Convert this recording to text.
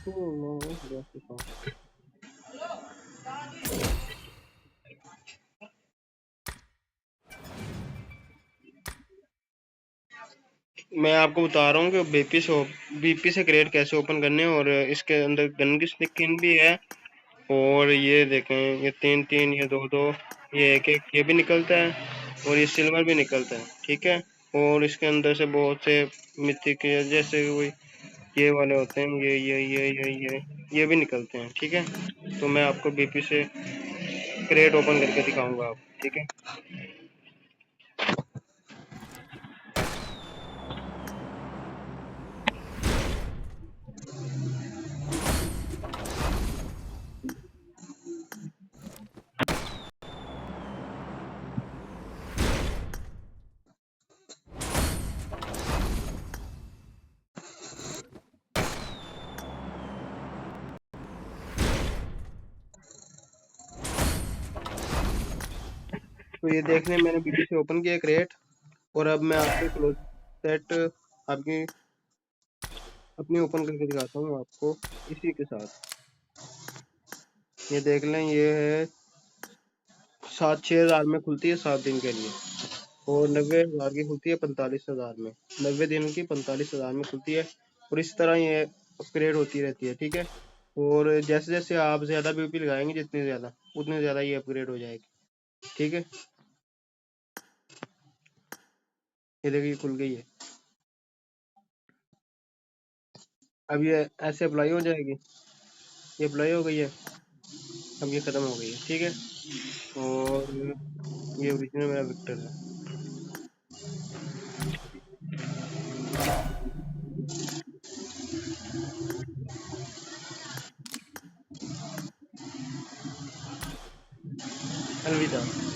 No, just a song. मैं आपको बता रहा हूँ कि बीपी से क्रेट कैसे ओपन करने हैं। और इसके अंदर गन की स्किन भी है। और ये देखें, ये 3-3, ये 2-2, ये 1-1, ये भी निकलता है। और ये सिल्वर भी निकलता है, ठीक है। और इसके अंदर से बहुत से मिथिक जैसे कोई ये वाले होते हैं, ये भी निकलते हैं, ठीक है। तो मैं आपको बीपी से क्रेट ओपन करके दिखाऊंगा आप, ठीक है। तो ये देख लें, मैंने बीपी से ओपन किया क्रेट। और अब मैं आपको क्लोज सेट आपकी अपनी ओपन करके दिखाता हूँ आपको इसी के साथ। ये देख लें, ये है 7-6 हज़ार में खुलती है 7 दिन के लिए। और 90 हज़ार की खुलती है 45 हज़ार में। 90 दिन की 45 हज़ार में खुलती है। और इस तरह ये अपग्रेड होती रहती है, ठीक है। और जैसे जैसे आप ज्यादा बीपी लगाएंगे, जितनी ज्यादा उतनी ज्यादा ये अपग्रेड हो जाएगी, ठीक है। ये देखिए खुल गई है। अब ये ऐसे अप्लाई हो जाएगी। ये अप्लाई हो गई है। अब ये खत्म हो गई है, ठीक है। और ये ओरिजिनल मेरा विक्टर है। अलविदा।